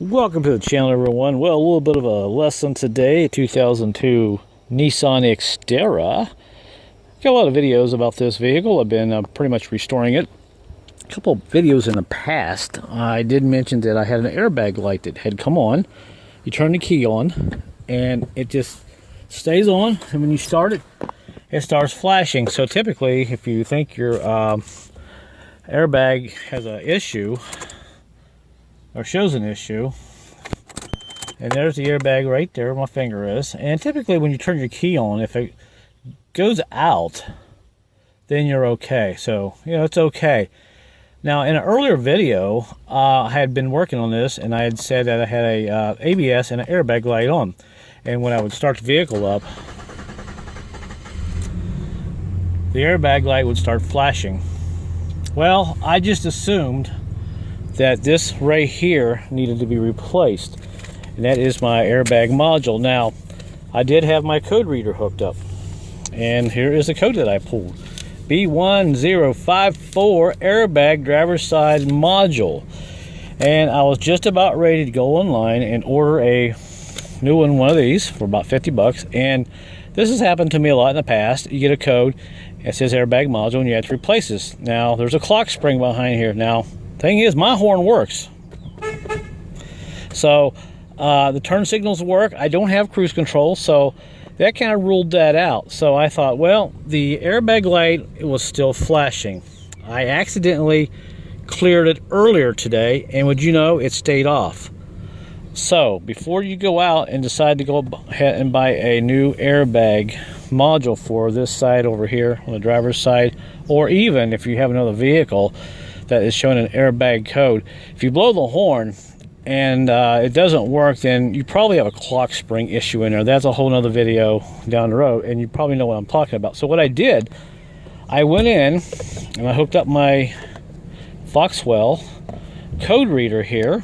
Welcome to the channel, everyone. Well, a little bit of a lesson today. 2002 Nissan Xterra. Got a lot of videos about this vehicle. I've been pretty much restoring it. A couple of videos in the past, I did mention that I had an airbag light that had come on. You turn the key on, and it just stays on. And when you start it, it starts flashing. So typically, if you think your airbag has an issue, or shows an issue, and there's the airbag right there where my finger is, and typically when you turn your key on, if it goes out, then you're okay. So it's okay. Now, in an earlier video, I had been working on this, and I had said that I had a ABS and an airbag light on, and when I would start the vehicle up, the airbag light would start flashing. Well, I just assumed that this right here needed to be replaced, and that is my airbag module. Now, I did have my code reader hooked up, and here is the code that I pulled: B1054 Airbag Driver Side Module. And I was just about ready to go online and order a new one of these for about 50 bucks. And this has happened to me a lot in the past. You get a code, it says airbag module, and you have to replace this. Now, there's a clock spring behind here. Now, thing is, my horn works. So the turn signals work. I don't have cruise control, so that kind of ruled that out. So I thought, well, the airbag light was still flashing. I accidentally cleared it earlier today, and would you know, it stayed off. So before you go out and decide to go ahead and buy a new airbag module for this side over here on the driver's side, or even if you have another vehicle that is showing an airbag code, if you blow the horn and it doesn't work, then you probably have a clock spring issue in there. That's a whole nother video down the road, and you probably know what I'm talking about. So what I did, I went in and I hooked up my Foxwell code reader here,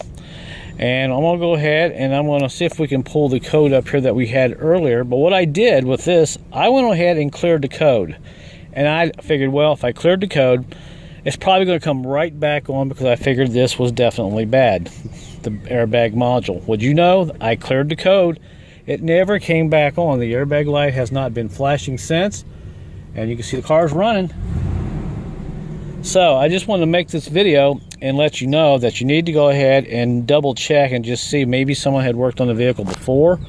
and I'm gonna go ahead and I'm gonna see if we can pull the code up here that we had earlier. But what I did with this, I went ahead and cleared the code, and I figured, well, if I cleared the code, it's probably going to come right back on, because I figured this was definitely bad, the airbag module. Would you know, I cleared the code. It never came back on. The airbag light has not been flashing since, and you can see the car's running. So I just wanted to make this video and let you know that you need to go ahead and double check and just see, maybe someone had worked on the vehicle before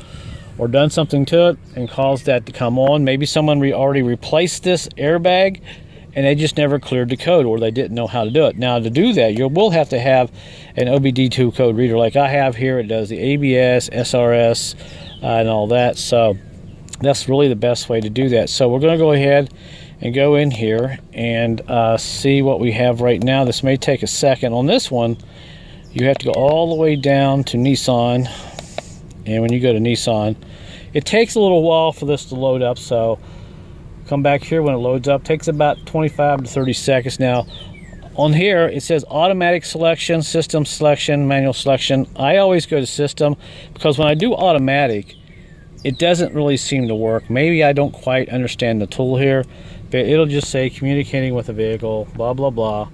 or done something to it and caused that to come on. Maybe someone already replaced this airbag and they just never cleared the code, or they didn't know how to do it. Now, to do that, you will have to have an OBD2 code reader like I have here. It does the ABS, SRS, and all that. So that's really the best way to do that. So we're going to go ahead and go in here and see what we have right now. This may take a second. On this one, you have to go all the way down to Nissan. And when you go to Nissan, it takes a little while for this to load up. So come back here when it loads up. Takes about 25 to 30 seconds. Now, on here, it says automatic selection, system selection, manual selection. I always go to system, because when I do automatic, it doesn't really seem to work. Maybe I don't quite understand the tool here, but it'll just say communicating with the vehicle, blah, blah, blah.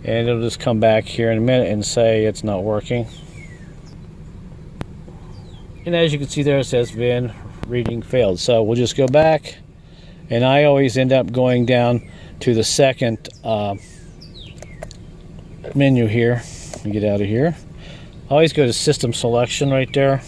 And it'll just come back here in a minute and say it's not working. And as you can see there, it says VIN reading failed. So we'll just go back. And I always end up going down to the second menu here. Let me get out of here. I always go to system selection right there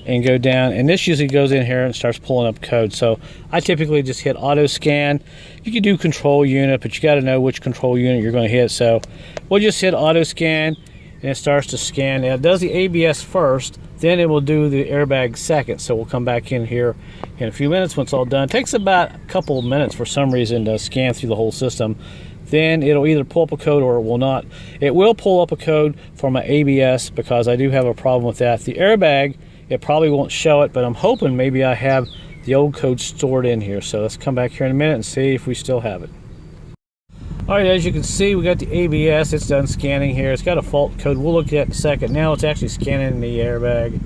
and go down. And this usually goes in here and starts pulling up code. So I typically just hit auto scan. You can do control unit, but you got to know which control unit you're going to hit. So we'll just hit auto scan, and it starts to scan. Now, it does the ABS first, then it will do the airbag second. So we'll come back in here in a few minutes when it's all done. It takes about a couple of minutes for some reason to scan through the whole system. Then it'll either pull up a code or it will not. It will pull up a code for my ABS, because I do have a problem with that. The airbag, it probably won't show it, but I'm hoping maybe I have the old code stored in here. So let's come back here in a minute and see if we still have it. All right, as you can see, we got the ABS. It's done scanning here. It's got a fault code we'll look at in a second. Now it's actually scanning the airbag,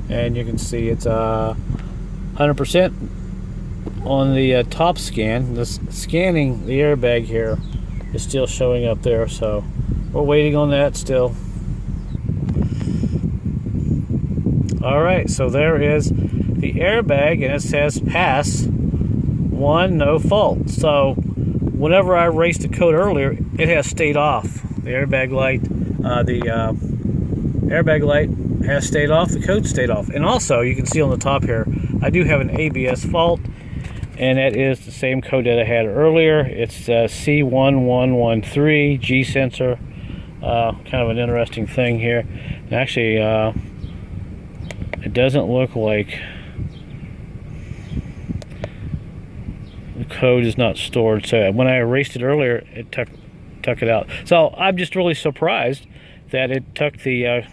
and you can see it's 100% on the top scan. This scanning the airbag here is still showing up there, so we're waiting on that still. All right, so there is the airbag, and it says pass 1, no fault. So whenever I raced the code earlier, it has stayed off. The airbag light, airbag light has stayed off, the code stayed off. And also, you can see on the top here, I do have an ABS fault, and that is the same code that I had earlier. It's C1113 G sensor. Kind of an interesting thing here. And actually, it doesn't look like the code is not stored. So when I erased it earlier, it took it out. So I'm just really surprised that it took the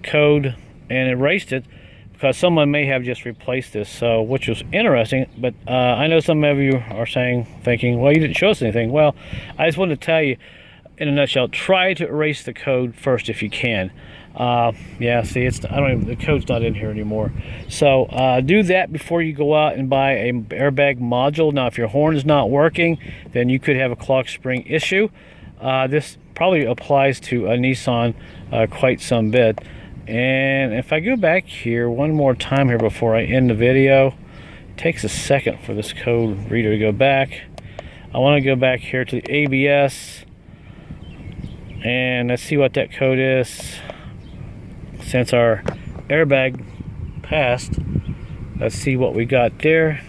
code and erased it, because someone may have just replaced this, so which was interesting. But I know some of you are thinking, well, you didn't show us anything. Well, I just wanted to tell you in a nutshell, try to erase the code first if you can. Yeah, see, the code's not in here anymore. So do that before you go out and buy a airbag module. Now, if your horn is not working, then you could have a clock spring issue. This probably applies to a Nissan quite some bit. And if I go back here one more time here before I end the video, it takes a second for this code reader to go back. I want to go back here to the ABS, and let's see what that code is. Since our airbag passed, let's see what we got there.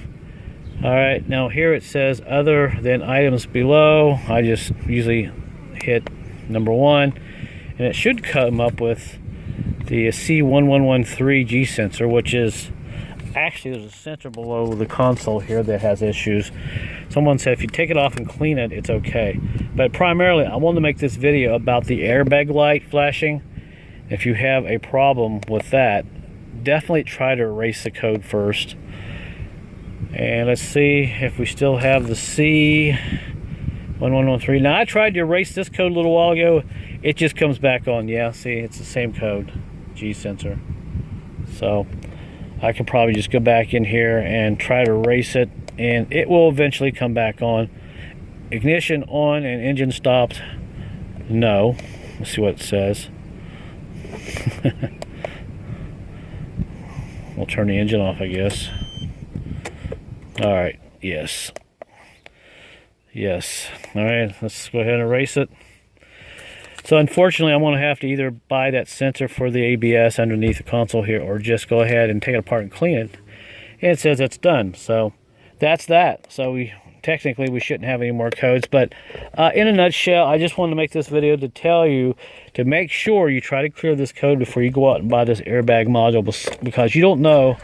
All right, now here it says other than items below. I just usually hit number 1, and it should come up with the C1113 G sensor, which is actually, there's a sensor below the console here that has issues. Someone said if you take it off and clean it, it's okay. But primarily, I wanted to make this video about the airbag light flashing. If you have a problem with that, definitely try to erase the code first. And let's see if we still have the C1113. Now, I tried to erase this code a little while ago. It just comes back on. Yeah, see, it's the same code, G sensor. So I can probably just go back in here and try to erase it, and it will eventually come back on. Ignition on and engine stopped. No. Let's see what it says. We'll turn the engine off, I guess. All right. Yes. Yes. All right. Let's go ahead and erase it. So unfortunately, I'm going to have to either buy that sensor for the ABS underneath the console here, or just go ahead and take it apart and clean it. And it says it's done. So that's that. So technically we shouldn't have any more codes. But in a nutshell, I just wanted to make this video to tell you to make sure you try to clear this code before you go out and buy this airbag module, because you don't know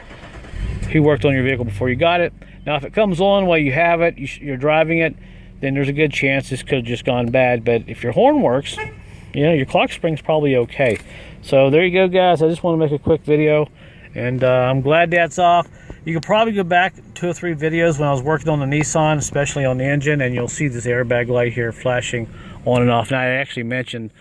who worked on your vehicle before you got it. Now, if it comes on while you have it, you're driving it, then there's a good chance this could have just gone bad. But if your horn works, you know, your clock spring's probably okay. So there you go, guys. I just want to make a quick video, and I'm glad that's off. You can probably go back 2 or 3 videos when I was working on the Nissan, especially on the engine, and you'll see this airbag light here flashing on and off. And I actually mentioned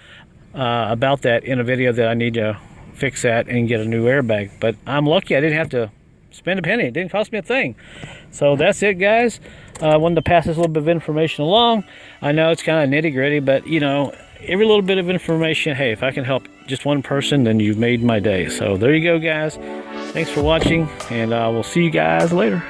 about that in a video that I need to fix that and get a new airbag. But I'm lucky I didn't have to spend a penny. It didn't cost me a thing. So that's it, guys. I wanted to pass this little bit of information along. I know it's kind of nitty-gritty, but you know, every little bit of information, hey, if I can help just one person, then you've made my day. So there you go, guys. Thanks for watching, and we'll see you guys later.